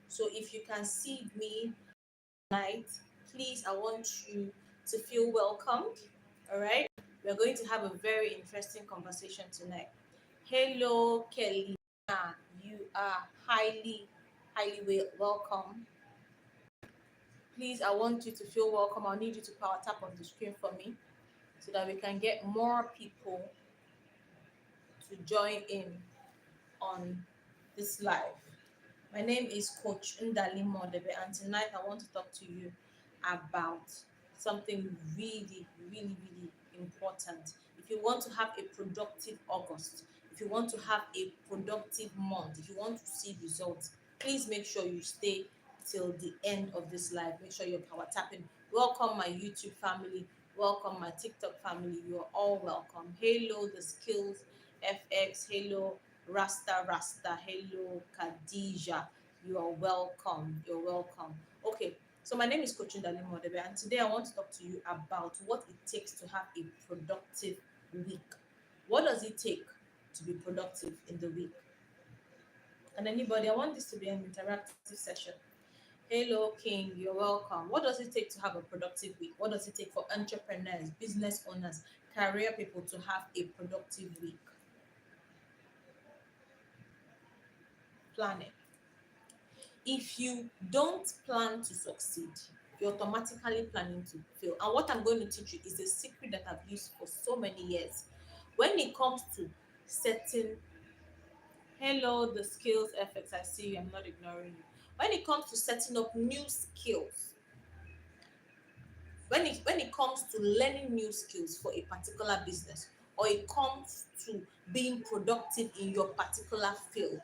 So if you can see me tonight, please, I want you to feel welcomed. All right. We're going to have a very interesting conversation tonight. Hello, Kelly. You are highly welcome. Please, I want you to feel welcome. I'll need you to power tap on the screen for me so that we can get more people to join in on this live. My name is Coach Ndali Modebe, and tonight I want to talk to you about something really important. If you want to have a productive August, if you want to have a productive month, if you want to see results, please make sure you stay till the end of this live. Make sure you're power tapping. Welcome my YouTube family. Welcome my TikTok family. You are all welcome. Hello, the skills FX. Hello, Rasta. Hello, Khadija. You are welcome. You're welcome. Okay, so my name is Coach Ndali Modebe, and today I want to talk to you about what it takes to have a productive week. What does it take to be productive in the week? And anybody, I want this to be an interactive session. Hello, King. You're welcome. What does it take to have a productive week? What does it take for entrepreneurs, business owners, career people to have a productive week? Planning. If you don't plan to succeed, you're automatically planning to fail. And what I'm going to teach you is a secret that I've used for so many years. When it comes to setting, hello, the skills effects, I see you, I'm not ignoring you. When it comes to setting up new skills, when it comes to learning new skills for a particular business, or it comes to being productive in your particular field,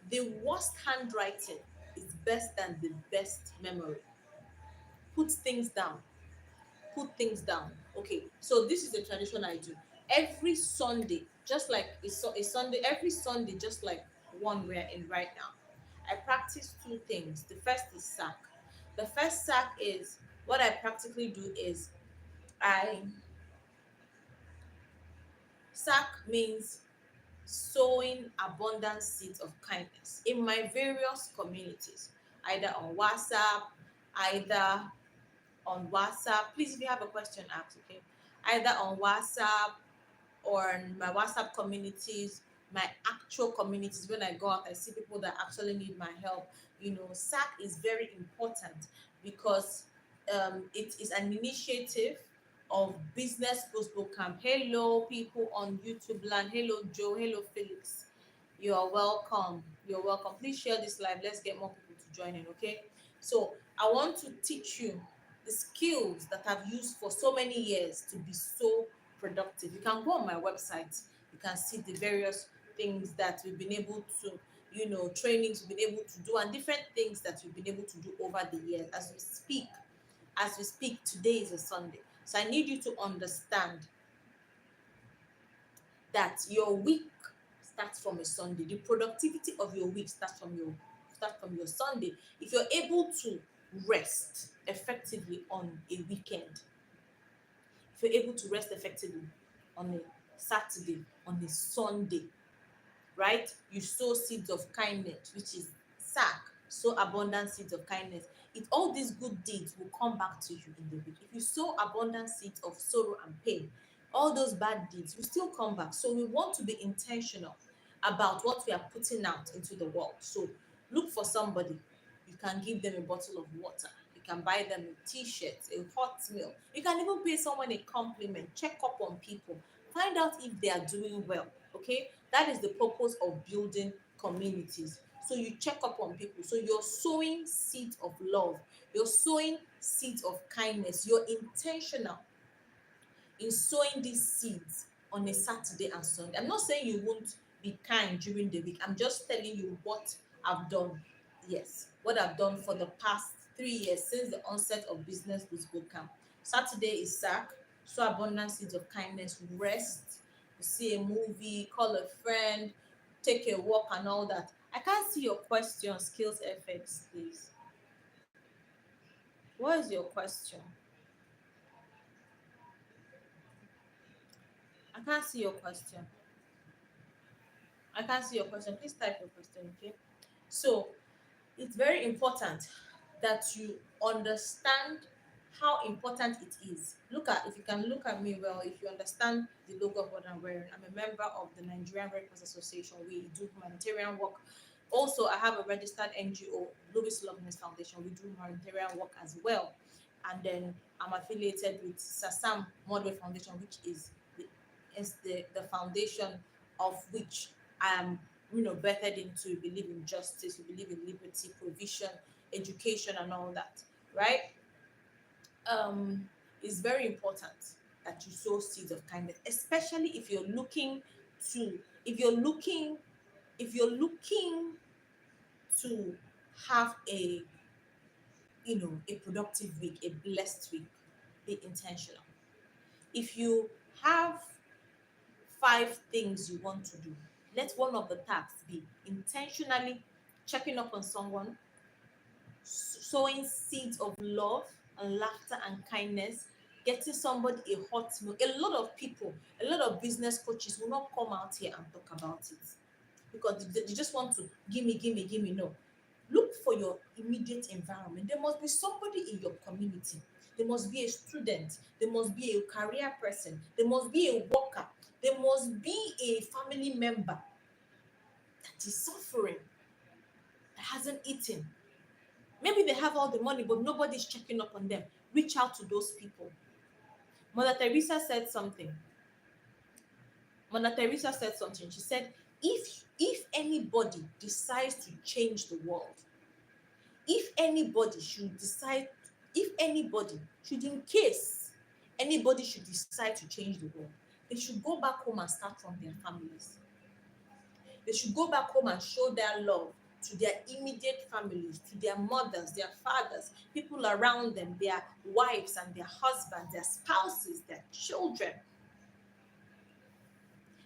the worst handwriting is best than the best memory. Put things down. Put things down. Okay, so this is the tradition I do every Sunday, just like a Sunday, every Sunday, just like one we're in right now. I practice two things. The first is sack. The first sack is what I practically do is I sack means sowing abundant seeds of kindness in my various communities, either on WhatsApp, either on WhatsApp. Please, if you have a question, ask, okay? Either on WhatsApp or in my WhatsApp communities, my actual communities. When I go out, I see people that actually need my help. SAC is very important because it is an initiative of Business Boost Bootcamp. Hello, people on YouTube land. Hello, Joe. Hello, Felix. You are welcome. You're welcome. Please share this live. Let's get more people to join in, okay? So I want to teach you the skills that I've used for so many years to be so productive. You can go on my website. You can see the various things that we've been able to, trainings we've been able to do, and different things that we've been able to do over the years. As we speak, today is a Sunday. So I need you to understand that your week starts from a Sunday. The productivity of your week starts from your Sunday. If you're able to rest effectively on a weekend, if you're able to rest effectively on a Saturday, on a Sunday, right? You sow seeds of kindness, which is sack, sow abundant seeds of kindness. All these good deeds will come back to you in the week. If you sow abundant seeds of sorrow and pain, all those bad deeds will still come back. So we want to be intentional about what we are putting out into the world. So look for somebody. You can give them a bottle of water. You can buy them a t-shirt, a hot meal. You can even pay someone a compliment. Check up on people. Find out if they are doing well. Okay, that is the purpose of building communities. So you check up on people. So you're sowing seeds of love. You're sowing seeds of kindness. You're intentional in sowing these seeds on a Saturday and Sunday. I'm not saying you won't be kind during the week. I'm just telling you what I've done. Yes, what I've done for the past 3 years since the onset of Business Boost Bootcamp. Saturday is sack, sow abundant seeds of kindness, rest, see a movie, call a friend, take a walk, and all that. I can't see your question, Skills FX, please. What is your question? I can't see your question. I can't see your question. Please type your question, okay? So It's very important that you understand how important it is. Look at, if you can look at me well, if you understand the logo of what I'm wearing, I'm a member of the Nigerian Red Cross Association. We do humanitarian work. Also, I have a registered NGO, Louis Loveness Foundation. We do humanitarian work as well. And then I'm affiliated with Sasam Model Foundation, which is the foundation of which I am, bettered into. We believe in justice, we believe in liberty, provision, education, and all that, right? It's very important that you sow seeds of kindness, especially if you're looking to, if you're looking, if you're looking to have a productive week, a blessed week. Be intentional. If you have 5 things you want to do, let one of the tasks be intentionally checking up on someone, sowing seeds of love and laughter and kindness, getting somebody a hot meal. A lot of people, a lot of business coaches will not come out here and talk about it because they just want to give me, give me, give me. No. Look for your immediate environment. There must be somebody in your community. There must be a student. There must be a career person. There must be a worker. There must be a family member that is suffering, that hasn't eaten. Maybe they have all the money, but nobody's checking up on them. Reach out to those people. Mother Teresa said something. Mother Teresa said something. She said, if anybody decides to change the world, if anybody should decide, if anybody should, in case anybody should decide to change the world, they should go back home and start from their families. They should go back home and show their love to their immediate families, to their mothers, their fathers, people around them, their wives and their husbands, their spouses, their children.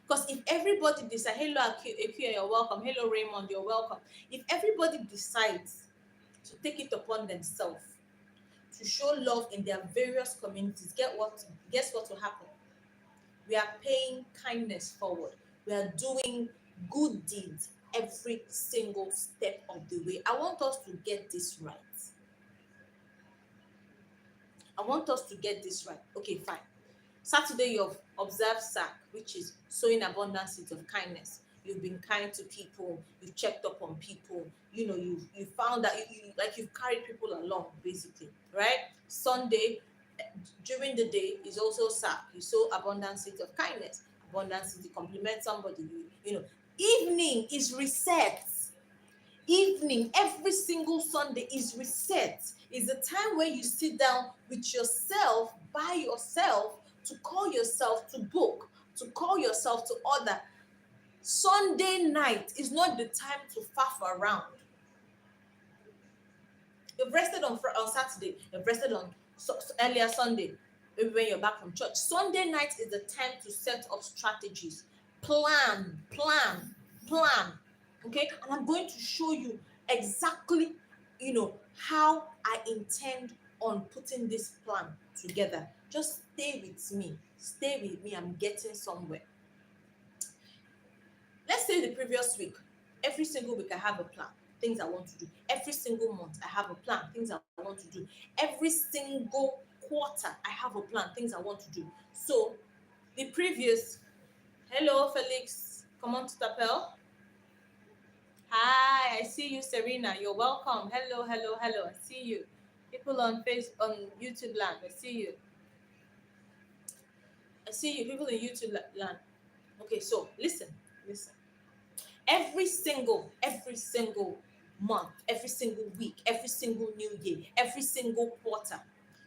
Because if everybody decides, hello Akuya, you're welcome, hello Raymond, you're welcome. If everybody decides to take it upon themselves to show love in their various communities, guess what will happen? We are paying kindness forward. We are doing good deeds every single step of the way. I want us to get this right. I want us to get this right. Okay, fine. Saturday, you've observed SAC, which is sowing abundant seeds of kindness. You've been kind to people. You've checked up on people. You found that you've carried people along, basically, right? Sunday, during the day is also SAC. You sow abundant seeds of kindness. Abundant seeds, you compliment somebody. Evening is reset. Evening, every single Sunday is reset. Is the time where you sit down with yourself, by yourself, to call yourself to book, to call yourself to order. Sunday night is not the time to faff around. You've rested on Saturday, you've rested on earlier Sunday, maybe when you're back from church. Sunday night is the time to set up strategies. Plan. Okay? And I'm going to show you exactly, how I intend on putting this plan together. Just stay with me. Stay with me. I'm getting somewhere. Let's say the previous week, every single week I have a plan, things I want to do. Every single month I have a plan, things I want to do. Every single quarter I have a plan, things I want to do. So the previous, hello Felix, come on to Tapel. Hi, I see you, Serena. You're welcome. Hello. I see you. People on YouTube land, I see you. People in YouTube land. Okay, so listen. Every single month, every single week, every single new year, every single quarter,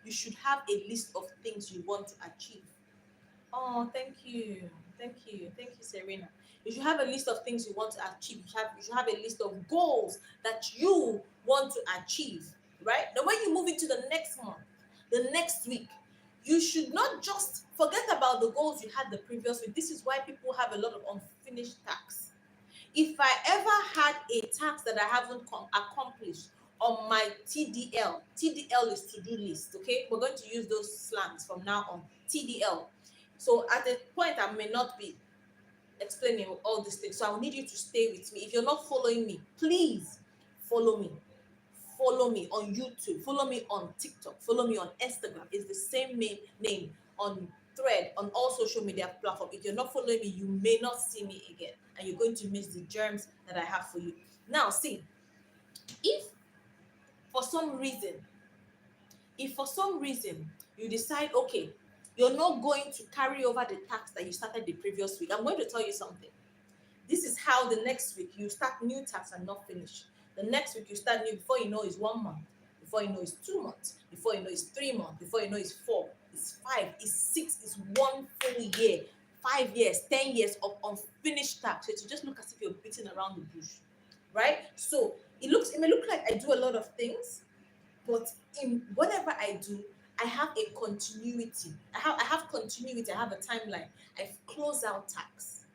you should have a list of things you want to achieve. Oh, thank you, Serena. You should have a list of things you want to achieve. You should have a list of goals that you want to achieve, right? Now, when you move into the next month, the next week, you should not just forget about the goals you had the previous week. This is why people have a lot of unfinished tasks. If I ever had a task that I haven't accomplished on my TDL is to-do list, okay? We're going to use those slangs from now on, TDL. So at a point, I may not be explaining all these things. So I will need you to stay with me. If you're not following me, please follow me. follow me on YouTube, follow me on TikTok, follow me on Instagram. It's the same name on Thread, on all social media platforms. If you're not following me, you may not see me again, and you're going to miss the germs that I have for you. Now, see, if for some reason, if for some reason you decide, okay, you're not going to carry over the task that you started the previous week, I'm going to tell you something. This is how the next week you start new tasks and not finish. The next week you start new, before you know it's 1 month, before you know it's 2 months, before you know it's 3 months, before you know it's 4, it's 5, it's 6, it's 1 full year, 5 years, 10 years of unfinished tasks. So it just look as if you're beating around the bush, right? So it may look like I do a lot of things, but in whatever I do, I have a continuity. I have continuity. I have a timeline. I close out tasks.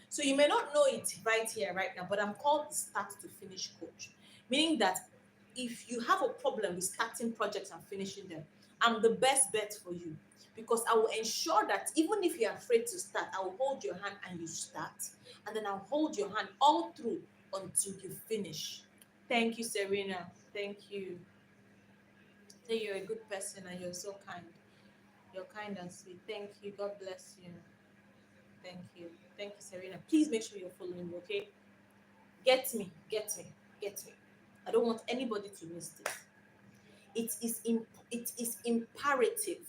So you may not know it right here, right now, but I'm called the start to finish coach, meaning that if you have a problem with starting projects and finishing them, I'm the best bet for you, because I will ensure that even if you're afraid to start, I will hold your hand and you start, and then I'll hold your hand all through until you finish. Thank you, Serena. Thank you. Say you're a good person and you're so kind. You're kind and sweet. Thank you. God bless you. Thank you. Thank you, Serena. Please make sure you're following me, okay? Get me. Get me. Get me. I don't want anybody to miss this. It is imperative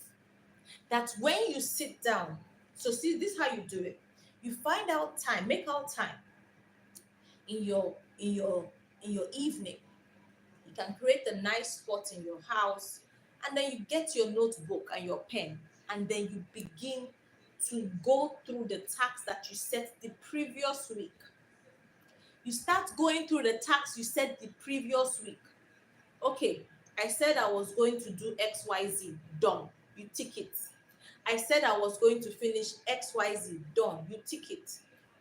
that when you sit down, so see, this is how you do it. You find out time, make out time in your evening. You can create a nice spot in your house, and then you get your notebook and your pen, and then you begin to go through the tasks that you set the previous week. You start going through the tasks you set the previous week. Okay, I said I was going to do XYZ, done. You tick it. I said I was going to finish XYZ, done. You tick it.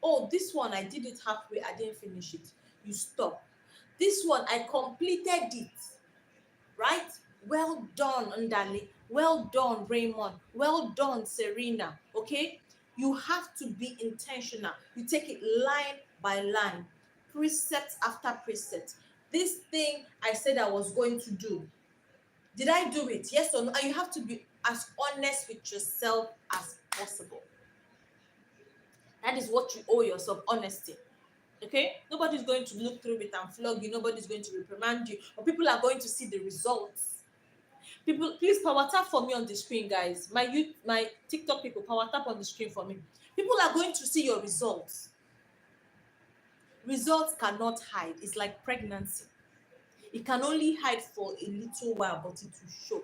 Oh, this one I did it halfway, I didn't finish it. You stop. This one I completed it. Right? Well done, Ndali. Well done, Raymond. Well done, Serena. Okay? You have to be intentional. You take it line by line, precept after precept. This thing I said I was going to do, did I do it? Yes or no? And you have to be as honest with yourself as possible. That is what you owe yourself, honesty. Okay? Nobody's going to look through it and flog you. Nobody's going to reprimand you. But people are going to see the results. People, please power tap for me on the screen, guys. My TikTok people, power tap on the screen for me. People are going to see your results. Results cannot hide. It's like pregnancy. It can only hide for a little while, but it will show.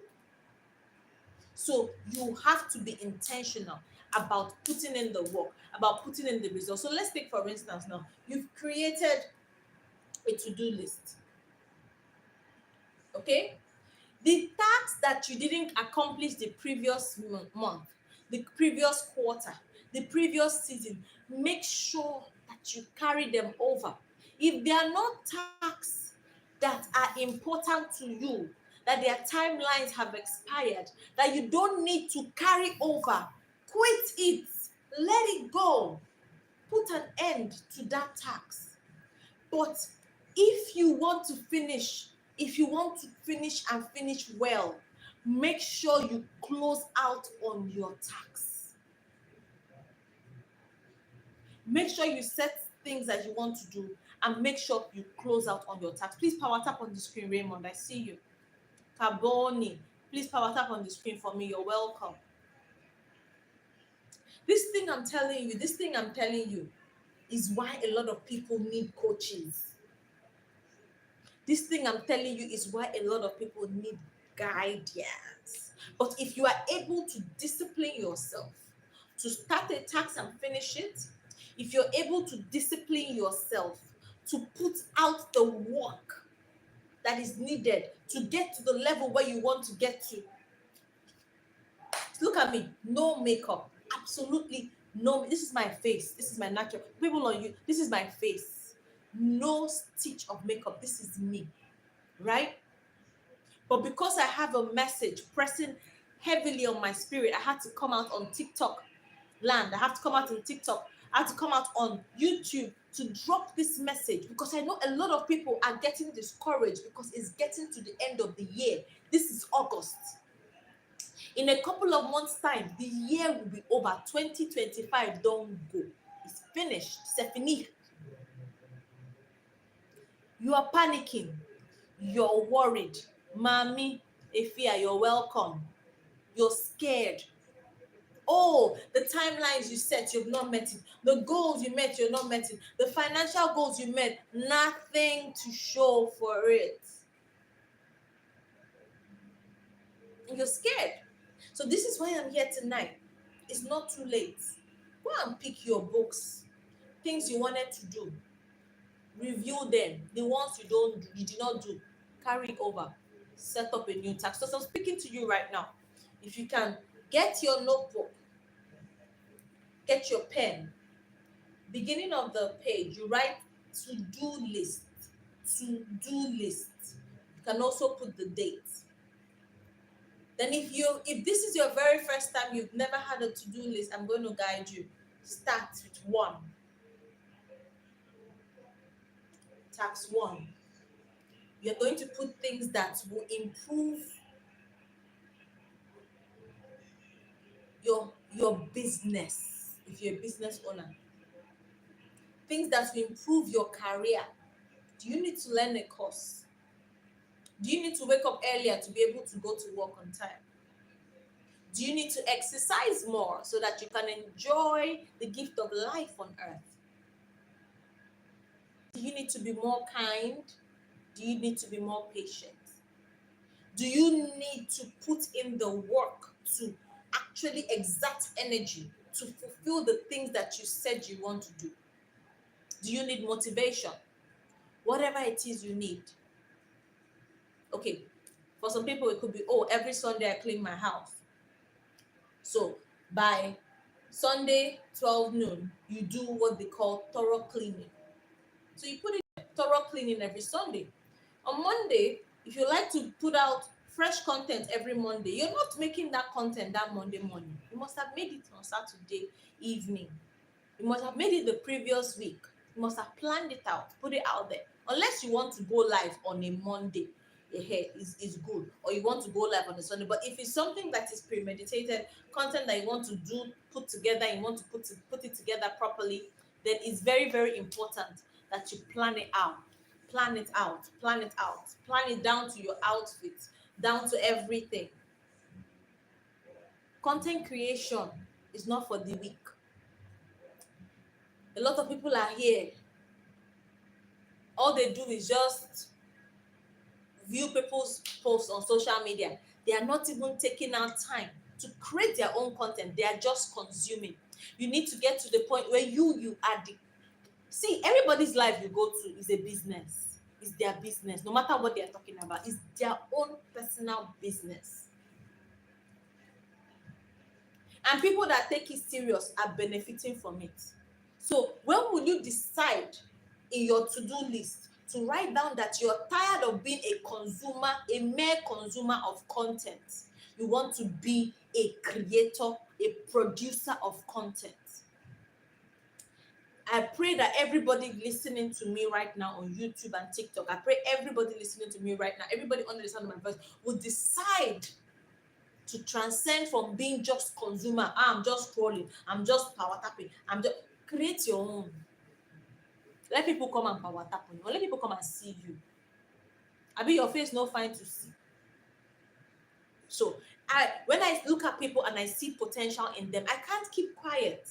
So you have to be intentional about putting in the work, about putting in the results. So let's take, for instance, now you've created a to-do list. Okay? The tasks that you didn't accomplish the previous month, the previous quarter, the previous season, make sure that you carry them over. If they are not tasks that are important to you, that their timelines have expired, that you don't need to carry over, quit it, let it go, put an end to that task. But if you want to finish and finish well, make sure you close out on your tasks. Make sure you set things that you want to do and make sure you close out on your tasks. Please power tap on the screen, Raymond. I see you. Carboni, please power tap on the screen for me. You're welcome. This thing I'm telling you is why a lot of people need coaches. This thing I'm telling you is why a lot of people need guidance. But if you are able to discipline yourself to start a task and finish it, if you're able to discipline yourself to put out the work that is needed to get to the level where you want to get to. Look at me, no makeup, absolutely no. This is my face, this is my natural. People on you, this is my face. No stitch of makeup, this is me, right? But because I have a message pressing heavily on my spirit, I had to come out on TikTok land. I have to come out on TikTok. I have to come out on YouTube to drop this message because I know a lot of people are getting discouraged because it's getting to the end of the year. This is August. In a couple of months' time, the year will be over. 2025 don't go. It's finished. C'est fini. You are panicking. You're worried. Mommy, Efia, you're welcome. You're scared. Oh, the timelines you set, you've not met it. The goals you met, you're not met it. The financial goals you met, nothing to show for it. And you're scared. So this is why I'm here tonight. It's not too late. Go and pick your books, things you wanted to do. Review them. The ones you did not do, carry it over. Set up a new task. So I'm speaking to you right now. If you can get your notebook, get your pen. Beginning of the page, you write to-do list. To-do list. You can also put the date. Then if this is your very first time, you've never had a to-do list, I'm going to guide you. Start with 1. Task 1. You're going to put things that will improve your business, if you're a business owner. Things that will improve your career. Do you need to learn a course? Do you need to wake up earlier to be able to go to work on time? Do you need to exercise more so that you can enjoy the gift of life on earth? Do you need to be more kind? Do you need to be more patient? Do you need to put in the work to actually exert energy to fulfill the things that you said you want to do? Do you need motivation? Whatever it is you need. Okay, for some people it could be, every Sunday I clean my house. So by Sunday, 12 noon, you do what they call thorough cleaning. So you put it thorough cleaning every Sunday. On Monday, if you like to put out fresh content every Monday, you're not making that content that Monday morning. You must have made it on Saturday evening. You must have made it the previous week. You must have planned it out, put it out there. Unless you want to go live on a Monday, is good, or you want to go live on a Sunday. But if it's something that is premeditated, content that you want to do, put together, you want to put it together properly, then it's very, very important that you plan it out. Plan it out. Plan it out. Plan it down to your outfit, down to everything. Content creation is not for the weak. A lot of people are here. All they do is just view people's posts on social media. They are not even taking out time to create their own content. They are just consuming. You need to get to the point where you are the... See, everybody's life you go to is a business. It's their business. No matter what they are talking about, it's their own personal business. And people that take it serious are benefiting from it. So when will you decide in your to-do list to write down that you're tired of being a consumer, a mere consumer of content? You want to be a creator, a producer of content. I pray that everybody listening to me right now on YouTube and TikTok, I pray everybody listening to me right now, everybody under the sound of my voice, will decide to transcend from being just consumer. I'm just scrolling, I'm just power tapping, create your own. Let people come and power tap on you, or let people come and see you. Your face no fine to see. So when I look at people and I see potential in them, I can't keep quiet.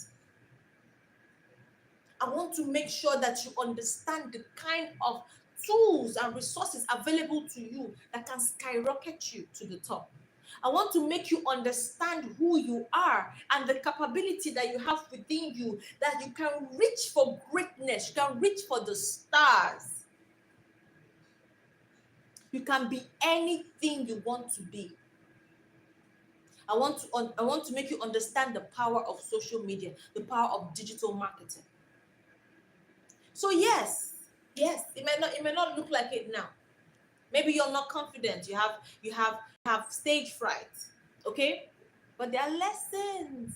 I want to make sure that you understand the kind of tools and resources available to you that can skyrocket you to the top. I want to make you understand who you are and the capability that you have within you, that you can reach for greatness, you can reach for the stars. You can be anything you want to be. I want to make you understand the power of social media, the power of digital marketing. So yes, it may not look like it now. Maybe you're not confident. You have stage fright, okay? But there are lessons.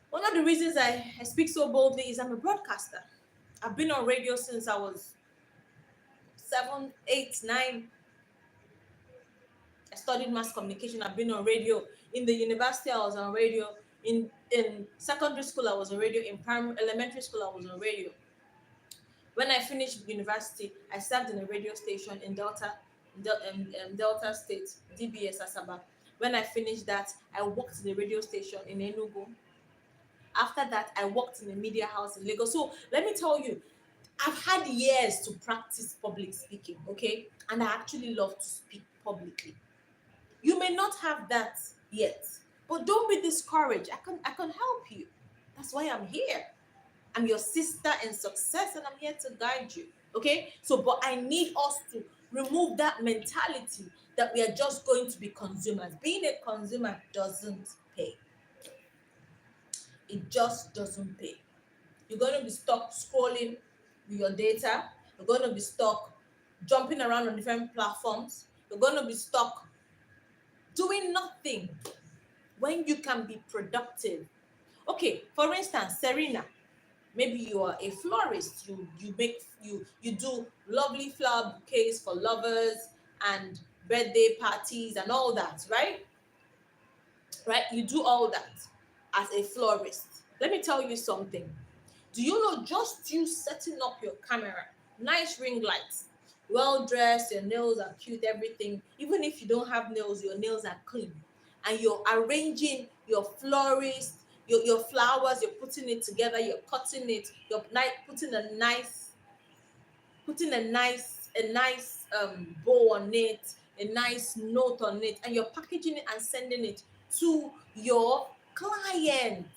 One of the reasons I speak so boldly is I'm a broadcaster. I've been on radio since I was 7, 8, 9. I studied mass communication. I've been on radio. In the university, I was on radio. In secondary school, I was on radio. In elementary school, I was on radio. When I finished university, I served in a radio station in Delta State, DBS Asaba. When I finished that, I worked in a radio station in Enugu. After that, I worked in a media house in Lagos. So let me tell you, I've had years to practice public speaking, okay? And I actually love to speak publicly. You may not have that yet, but don't be discouraged. I can help you. That's why I'm here. I'm your sister in success, and I'm here to guide you. Okay? So, but I need us to remove that mentality that we are just going to be consumers. Being a consumer doesn't pay. It just doesn't pay. You're going to be stuck scrolling with your data. You're going to be stuck jumping around on different platforms. You're going to be stuck doing nothing when you can be productive. Okay, for instance, Serena, maybe you are a florist. You do lovely flower bouquets for lovers and birthday parties and all that, right? Right? You do all that as a florist. Let me tell you something. Do you know, just you setting up your camera, nice ring lights, well dressed, your nails are cute, everything. Even if you don't have nails, your nails are clean. And you're arranging your florist, your flowers, you're putting it together, you're cutting it, you're putting a nice bow on it, a nice note on it, and you're packaging it and sending it to your clients.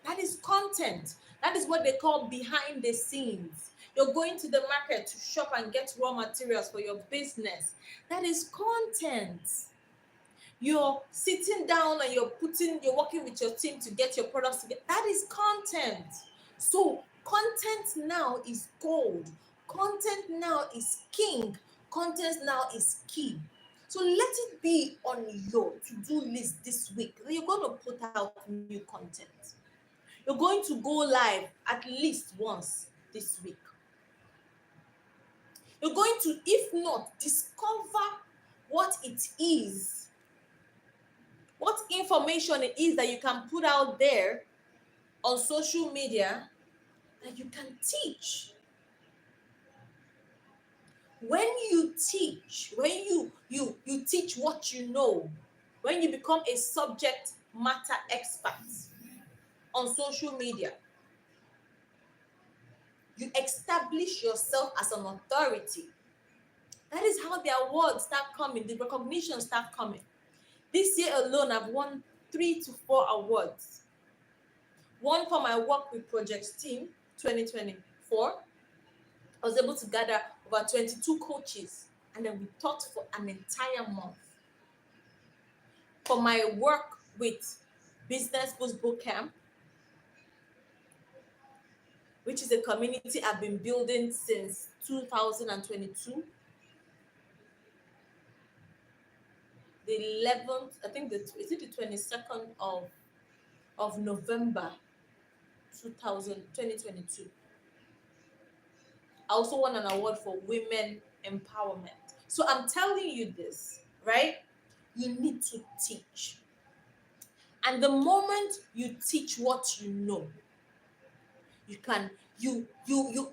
That is content. That is what they call behind the scenes. You're going to the market to shop and get raw materials for your business. That is content. You're sitting down and you're working with your team to get your products together. That is content. So content now is gold. Content now is king. Content now is key. So let it be on your to-do list this week. You're going to put out new content. You're going to go live at least once this week. You're going to, if not, discover what it is, what information it is that you can put out there on social media that you can teach. When you teach, when you teach what you know, when you become a subject matter expert on social media, you establish yourself as an authority. That is how the awards start coming, the recognition start coming. This year alone, I've won 3 to 4 awards. One for my work with Project Team 2024. I was able to gather over 22 coaches, and then we taught for an entire month. For my work with Business Boost Bootcamp, which is a community I've been building since 2022. The 11th, I think is it the 22nd of November 2022. I also won an award for women empowerment. So I'm telling you this, right? You need to teach. And the moment you teach what you know, you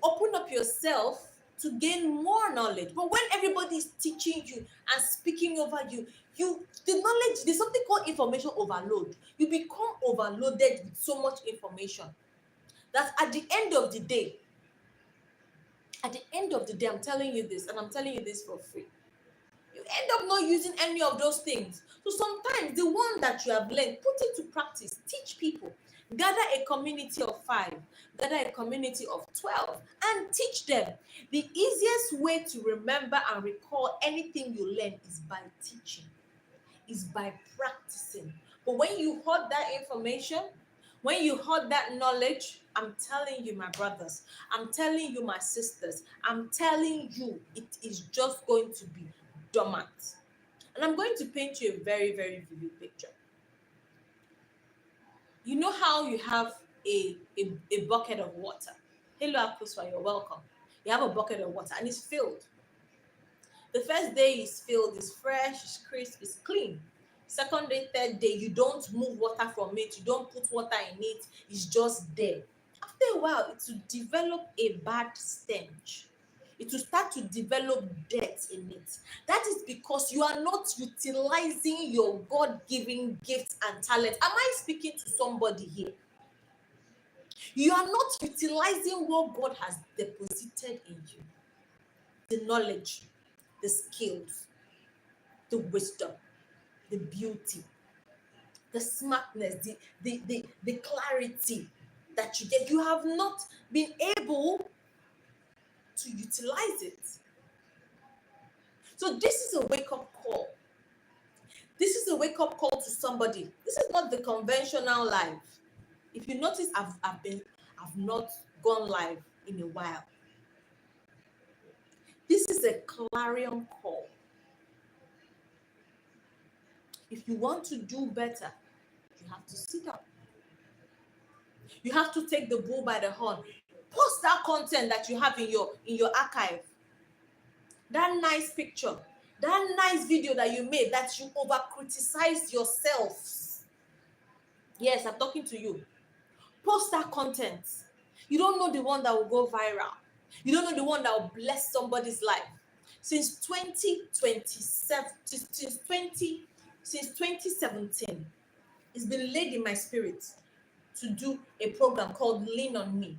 open up yourself to gain more knowledge. But when everybody is teaching you and speaking over you, the knowledge, there's something called information overload. You become overloaded with so much information that at the end of the day, I'm telling you this, and I'm telling you this for free, you end up not using any of those things. So sometimes the one that you have learned, put it to practice, teach people. Gather a community of 5, gather a community of 12, and teach them. The easiest way to remember and recall anything you learn is by teaching, is by practicing. But when you hold that information, when you hold that knowledge, I'm telling you, my brothers, I'm telling you, my sisters, I'm telling you, it is just going to be dormant. And I'm going to paint you a very, very vivid picture. You know how you have a bucket of water. Hello, Akuswa, you're welcome. You have a bucket of water and it's filled. The first day is filled, is fresh, is crisp, is clean. Second day, third day, you don't move water from it, you don't put water in it, it's just there. After a while, it will develop a bad stench. It will start to develop dirt in it. That is because you are not utilizing your God-given gifts and talent. Am I speaking to somebody here? You are not utilizing what God has deposited in you. The knowledge, the skills, the wisdom, the beauty, the smartness, the clarity that you get. You have not been able to utilize it. So this is a wake-up call. This is a wake-up call to somebody. This is not the conventional life. If you notice, I've not gone live in a while. This is a clarion call. If you want to do better, you have to sit up. You have to take the bull by the horn. Post that content that you have in your archive. That nice picture, that nice video that you made that you over criticize yourself. Yes, I'm talking to you. Post that content. You don't know the one that will go viral. You don't know the one that will bless somebody's life. Since 2017, it's been laid in my spirit to do a program called Lean on Me.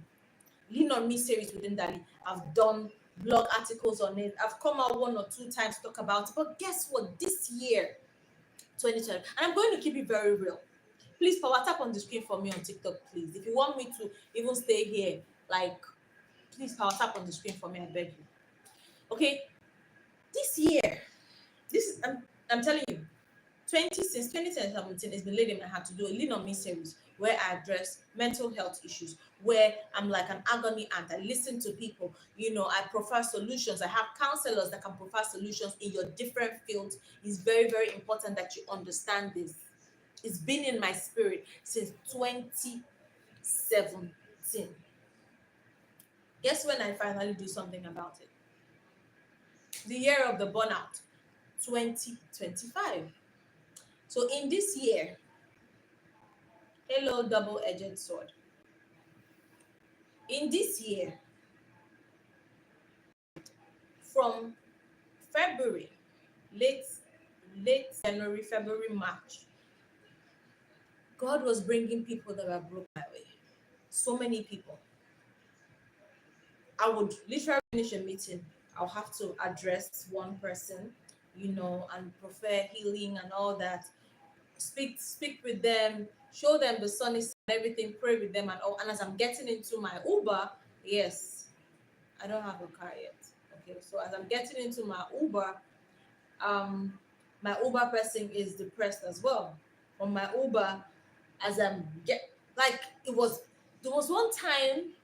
Lean on Me series within Dali. I've done blog articles on it. I've come out 1 or 2 times to talk about it. But guess what? This year, 2020, and I'm going to keep it very real. Please power tap on the screen for me on TikTok, please. If you want me to even stay here, like, please power tap on the screen for me, I beg you. Okay, this year, I'm telling you, since 2017, it's been laid in my heart to do a Lean on Me series where I address mental health issues, where I'm like an agony aunt. I listen to people, I provide solutions. I have counselors that can provide solutions in your different fields. It's very, very important that you understand this. It's been in my spirit since 2017. Guess when I finally do something about it? The year of the burnout, 2025. So in this year, hello, double-edged sword. In this year, from February, late January, February, March, God was bringing people that were broke my way. So many people. I would literally finish a meeting. I'll have to address one person, and prefer healing and all that. Speak with them, show them the sun is and everything, pray with them and all. And as I'm getting into my Uber, yes, I don't have a car yet. Okay, so as I'm getting into my Uber, my Uber person is depressed as well. On my Uber, as I'm there was one time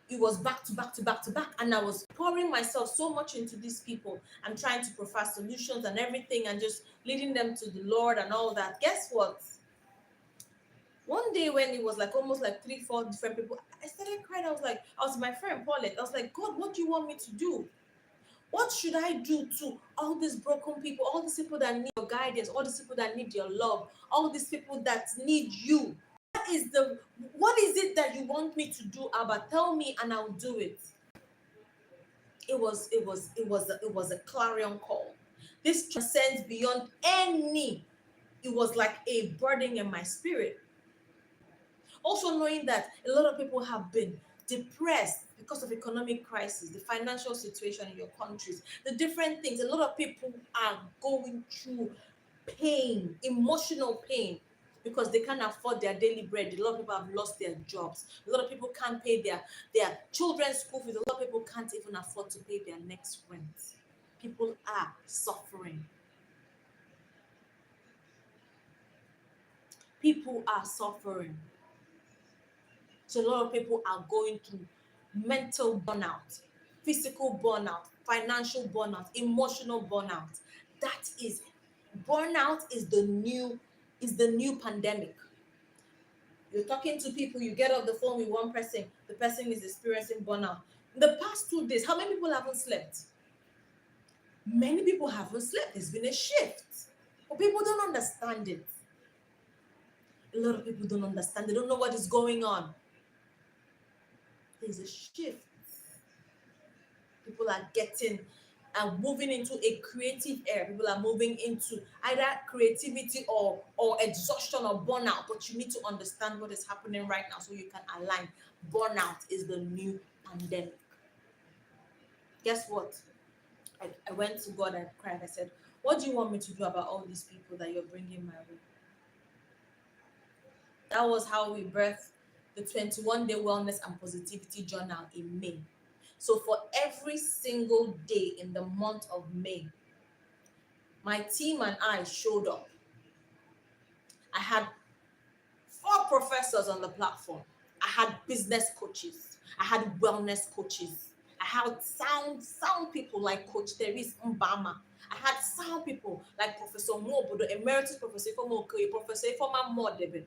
it was back to back to back to back, and I was pouring myself so much into these people and trying to provide solutions and everything and just leading them to the Lord and all that. Guess what? One day when it was like almost like 3-4 different people, I started crying. I was my friend Paulette. I was like, God, what do you want me to do? What should I do to all these broken people, all these people that need your guidance, all these people that need your love, all these people that need you? What is it that you want me to do, Abba? Tell me and I'll do it. It was a clarion call. This transcends beyond any. It was like a burden in my spirit. Also knowing that a lot of people have been depressed because of economic crisis, the financial situation in your countries, the different things. A lot of people are going through pain, emotional pain, because they can't afford their daily bread. A lot of people have lost their jobs. A lot of people can't pay their children's school fees. A lot of people can't even afford to pay their next rent. People are suffering. People are suffering. So a lot of people are going through mental burnout, physical burnout, financial burnout, emotional burnout. Burnout is the new pandemic. You're talking to people, you get off the phone with one person, the person is experiencing burnout. In the past 2 days, how many people haven't slept? Many people haven't slept. There's been a shift. But people don't understand it. A lot of people don't understand. They don't know what is going on. There's a shift. People are getting and moving into a creative era. People are moving into either creativity or exhaustion or burnout. But you need to understand what is happening right now so you can align. Burnout is the new pandemic. Guess what? I went to God and cried. I said, what do you want me to do about all these people that you're bringing my way? That was how we birthed the 21-day wellness and positivity journal in May. So for every single day in the month of May, my team and I showed up. I had 4 professors on the platform. I had business coaches. I had wellness coaches. I had sound people like Coach Therese Mbama. I had sound people like Professor Mobodo, Emeritus Professor Ifeoma Okoye, Professor Ifeoma Modebe,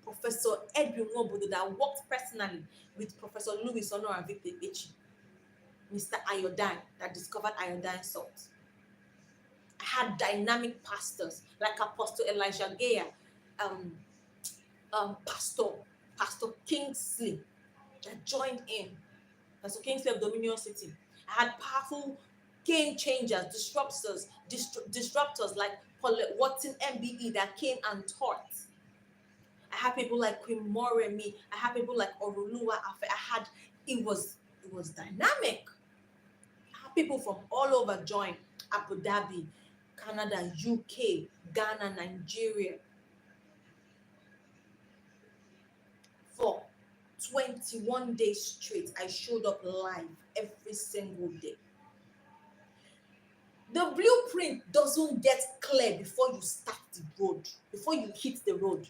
Professor Edwin Mobodo that worked personally with Professor Louis Honor and Victor Echi, Mr. Iodine that discovered iodine salt. I had dynamic pastors like Apostle Elijah Gaya, Pastor Kingsley that joined in. Pastor Kingsley of Dominion City. I had powerful game changers, disruptors like Paulette Watson MBE that came and taught. I had people like Queen Moremi. I had people like Oruluwa Afe. It was dynamic. I had people from all over join. Abu Dhabi, Canada, UK, Ghana, Nigeria. For 21 days straight, I showed up live every single day. The blueprint doesn't get clear before you start the road, before you hit the road.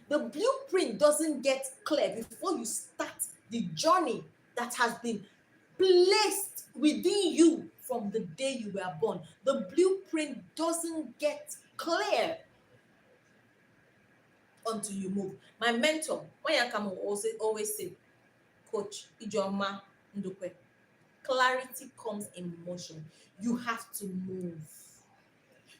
The blueprint doesn't get clear before you start the journey that has been placed within you from the day you were born. The blueprint doesn't get clear until you move. My mentor, Wanyakamo, always say, Coach Ijoma Ndukwe, clarity comes in motion. You have to move.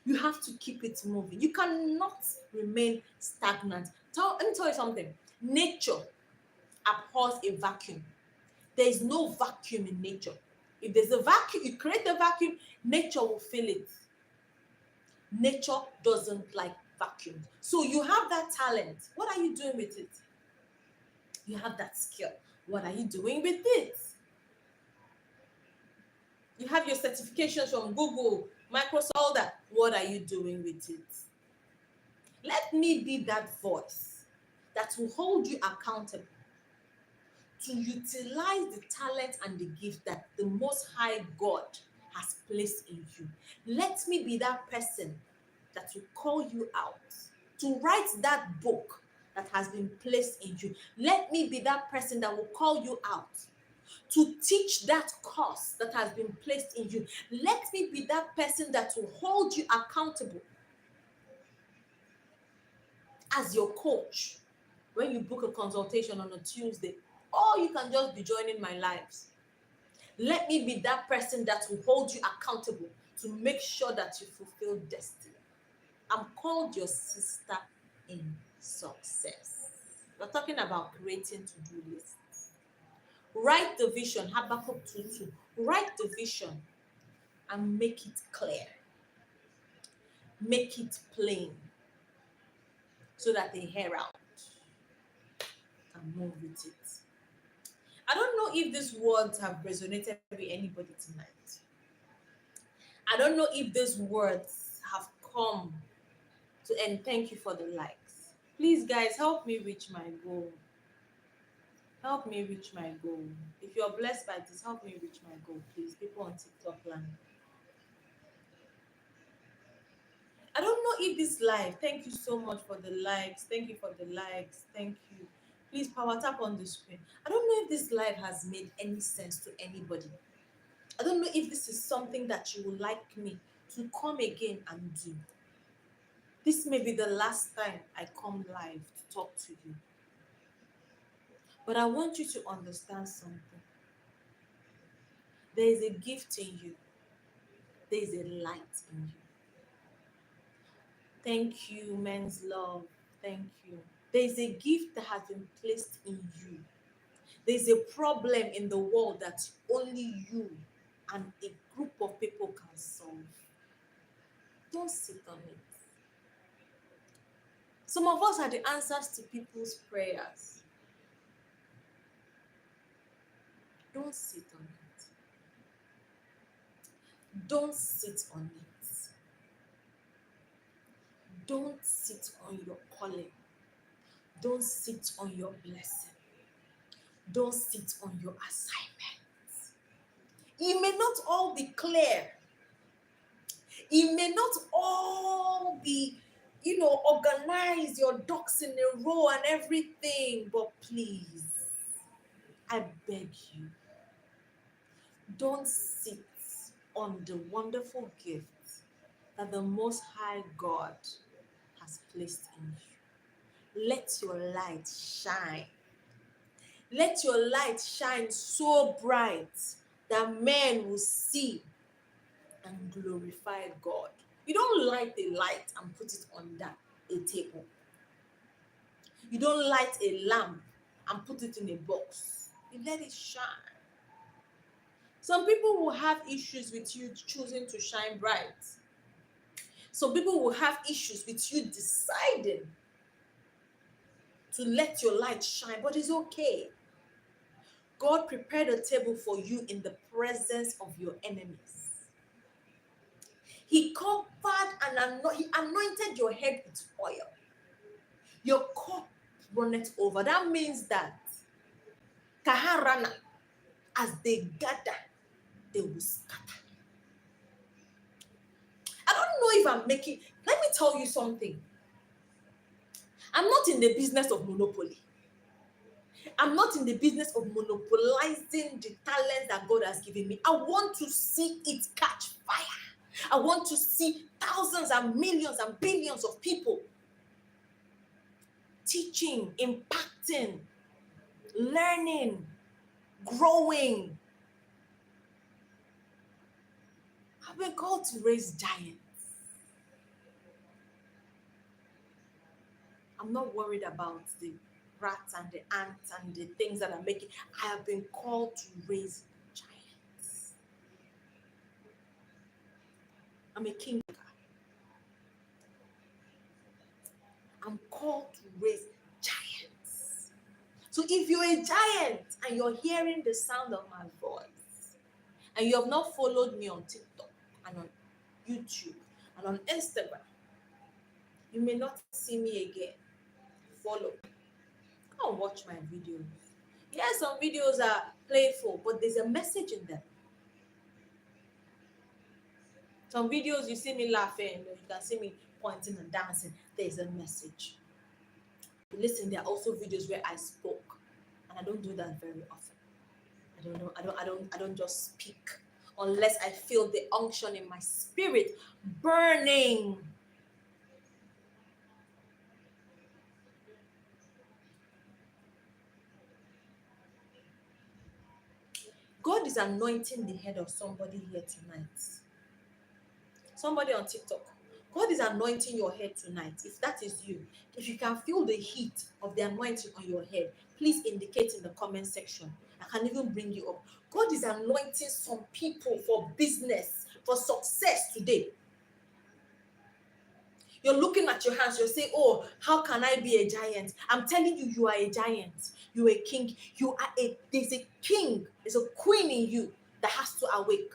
You have to keep it moving. You cannot remain stagnant. Let me tell you something. Nature abhors a vacuum. There is no vacuum in nature. If there's a vacuum, you create a vacuum, nature will fill it. Nature doesn't like vacuums. So you have that talent. What are you doing with it? You have that skill. What are you doing with it? You have your certifications from Google, Microsoft, all that. What are you doing with it? Let me be that voice that will hold you accountable to utilize the talent and the gift that the Most High God has placed in you. Let me be that person that will call you out to write that book that has been placed in you. Let me be that person that will call you out to teach that course that has been placed in you. Let me be that person that will hold you accountable as your coach when you book a consultation on a Tuesday, or you can just be joining my lives. Let me be that person that will hold you accountable to make sure that you fulfill destiny. I'm called your sister in success. We're talking about creating to-do lists. Write the vision, Habakkuk 2:2. Write the vision and make it clear. Make it plain so that they hear out and move with it. I don't know if these words have resonated with anybody tonight. I don't know if these words have come to end. Thank you for the likes. Please, guys, help me reach my goal. Help me reach my goal. If you're blessed by this, help me reach my goal, please. People on TikTok land. I don't know if this live, thank you so much for the likes. Thank you for the likes. Thank you. Please power tap on the screen. I don't know if this live has made any sense to anybody. I don't know if this is something that you would like me to come again and do. This may be the last time I come live to talk to you. But I want you to understand something. There is a gift in you. There is a light in you. Thank you, men's love. Thank you. There is a gift that has been placed in you. There is a problem in the world that only you and a group of people can solve. Don't sit on it. Some of us are the answers to people's prayers. Don't sit on it. Don't sit on it. Don't sit on your calling. Don't sit on your blessing. Don't sit on your assignment. It may not all be clear. It may not all be, organize your ducks in a row and everything, but please, I beg you, don't sit on the wonderful gift that the Most High God has placed in you. Let your light shine. Let your light shine so bright that men will see and glorify God. You don't light a light and put it under a table. You don't light a lamp and put it in a box. You let it shine. Some people will have issues with you choosing to shine bright. Some people will have issues with you deciding to let your light shine, but it's okay. God prepared a table for you in the presence of your enemies. He covered and he anointed your head with oil. Your cup runneth over. That means that Kaharana, as they gather, they will scatter. I don't know if I'm making. Let me tell you something. I'm not in the business of monopoly. I'm not in the business of monopolizing the talent that God has given me. I want to see it catch fire. I want to see thousands and millions and billions of people teaching, impacting, learning, growing. I've been called to raise giants. I'm not worried about the rats and the ants and the things that I'm making. I have been called to raise giants. I'm a king. I'm called to raise giants. So if you're a giant and you're hearing the sound of my voice, and you have not followed me on TikTok and on YouTube and on Instagram, you may not see me again. Follow. Go and watch my videos. Yes, some videos are playful, but there's a message in them. Some videos you see me laughing, you can see me pointing and dancing. There's a message. Listen, there are also videos where I spoke, and I don't do that very often. I don't know. I don't just speak unless I feel the unction in my spirit burning. God is anointing the head of somebody here tonight. Somebody on TikTok. God is anointing your head tonight. If that is you, if you can feel the heat of the anointing on your head, please indicate in the comment section. I can even bring you up. God is anointing some people for business, for success today. You're looking at your hands, you're saying, oh, how can I be a giant? I'm telling you, you are a giant. You're a king. There's a king, there's a queen in you that has to awake.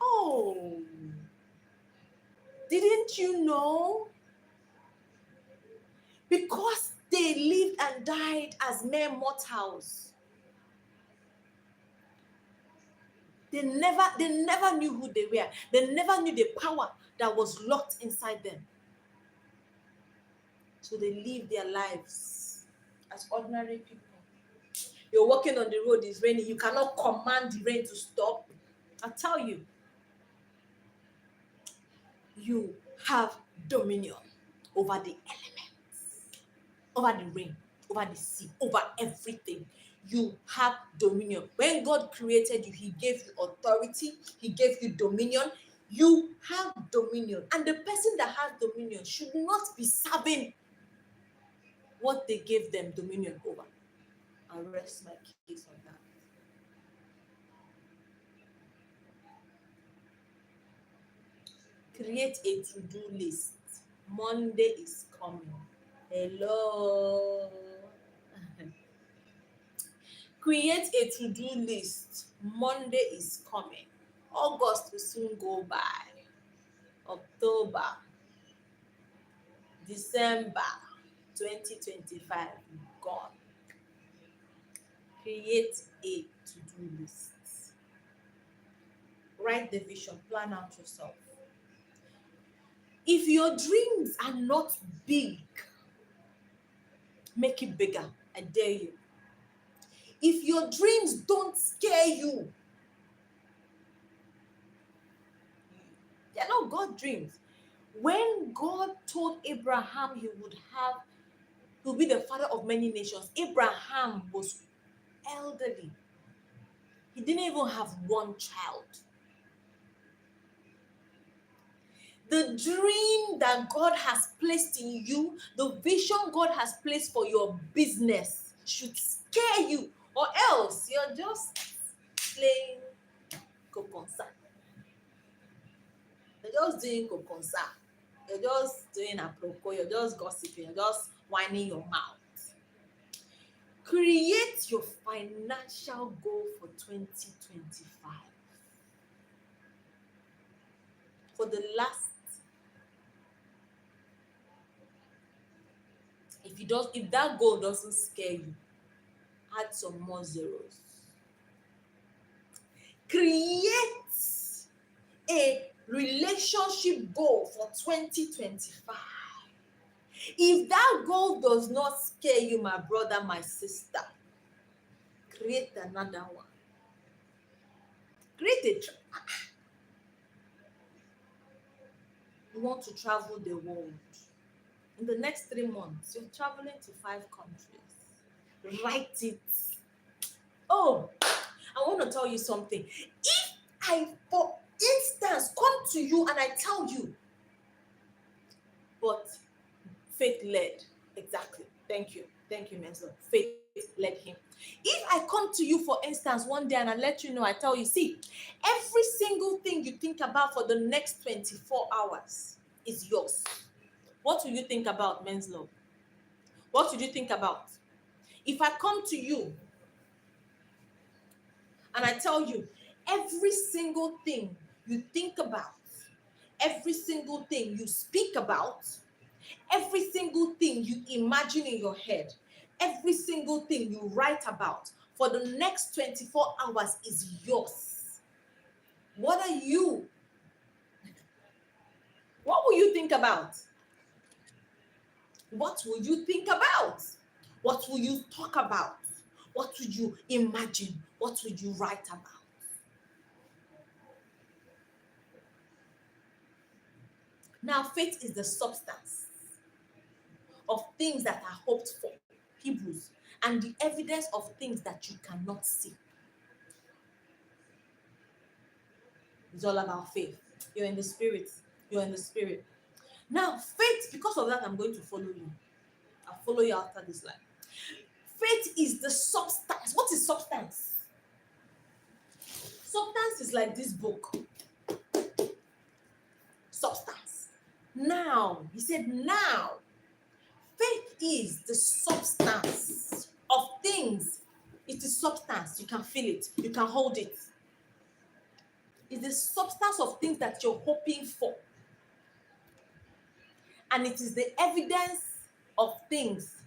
Oh, didn't you know? Because they lived and died as mere mortals. They never knew who they were. They never knew the power that was locked inside them. So they live their lives as ordinary people. You're walking on the road, it's raining. You cannot command the rain to stop. I tell you, you have dominion over the elements, over the rain, over the sea, over everything. You have dominion. When God created you, He gave you authority, He gave you dominion. You have dominion. And the person that has dominion should not be serving what they gave them dominion over. I'll rest my case on that. Create a to-do list. Monday is coming. Hello. Create a to-do list. Monday is coming. August will soon go by. October, December 2025 gone. Create a to-do list. Write the vision, plan out yourself. If your dreams are not big, make it bigger. I dare you. If your dreams don't scare you, they're not God dreams. When God told Abraham he would be the father of many nations, Abraham was elderly. He didn't even have one child. The dream that God has placed in you, the vision God has placed for your business should scare you, or else you're just playing kokonsa. You're just doing kokonsa. You're just doing aproko. You're just gossiping. You're just whining your mouth. Create your financial goal for 2025. For the last, if that goal doesn't scare you, add some more zeros. Create a relationship goal for 2025. If that goal does not scare you, my brother, my sister, create another one. Create a You want to travel the world. In the next 3 months, you're traveling to 5 countries. Write it. Oh, I want to tell you something. If I, for instance, come to you and I tell you, but faith led. Exactly. Thank you, Menzo. Faith led him. If I come to you, for instance, one day and I let you know, I tell you, see, every single thing you think about for the next 24 hours is yours. What will you think about, Men's Love? What would you think about? If I come to you and I tell you, every single thing you think about, every single thing you speak about, every single thing you imagine in your head, every single thing you write about for the next 24 hours is yours. What will you think about? What will you think about? What will you talk about? What would you imagine? What would you write about? Now, faith is the substance of things that are hoped for, Hebrews, and the evidence of things that you cannot see. It's all about faith. You're in the spirit. You're in the spirit. Now, faith, because of that, I'm going to follow you. I'll follow you after this life. Faith is the substance. What is substance? Substance is like this book. Substance. Now, he said, now, faith is the substance of things. It is substance. You can feel it. You can hold it. It's the substance of things that you're hoping for. And it is the evidence of things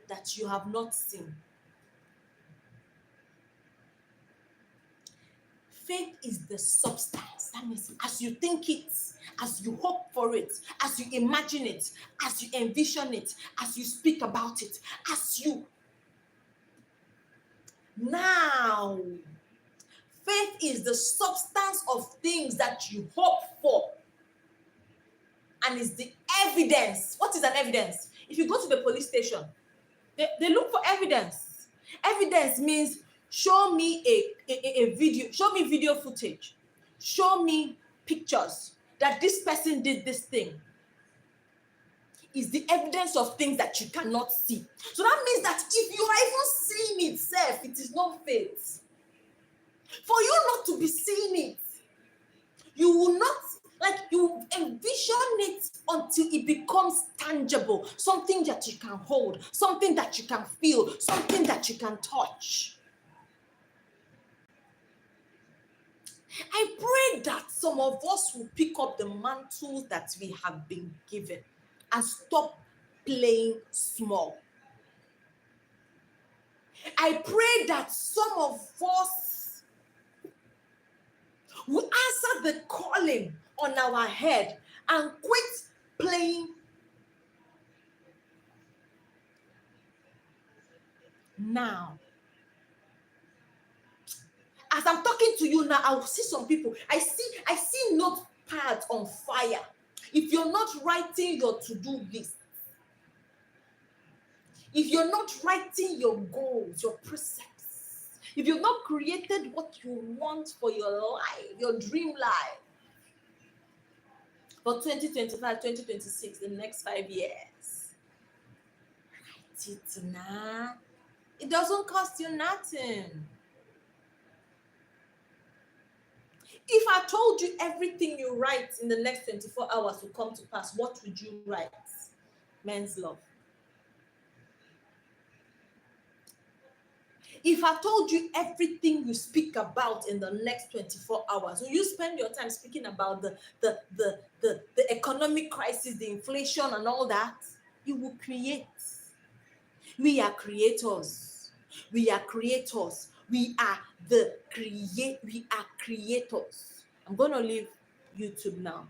that you have not seen. Faith is the substance. That means as you think it, as you hope for it, as you imagine it, as you envision it, as you speak about it, as you... Now, faith is the substance of things that you hope for. and it's the evidence. What is an evidence? If you go to the police station, they look for evidence. Evidence means show me a video, show me video footage, show me pictures that this person did this thing. Is the evidence of things that you cannot see. So that means that if you are even seeing itself, it is not faith. For you not to be seeing it, you will not, like, you envision it until it becomes tangible, something that you can hold, something that you can feel, something that you can touch. I pray that some of us will pick up the mantles that we have been given and stop playing small. I pray that some of us will answer the calling on our head and quit playing now. As I'm talking to you now, I will see some people. I see notepads on fire. If you're not writing your to-do list, if you're not writing your goals, your precepts, if you've not created what you want for your life, your dream life, for 2025, 2026, the next 5 years, write it now. It doesn't cost you nothing. If I told you everything you write in the next 24 hours will come to pass, what would you write? Men's love. If I told you everything you speak about in the next 24 hours, will you spend your time speaking about the economic crisis, the inflation and all that? You will create. We are creators. We are creators. We are creators. I'm going to leave YouTube now.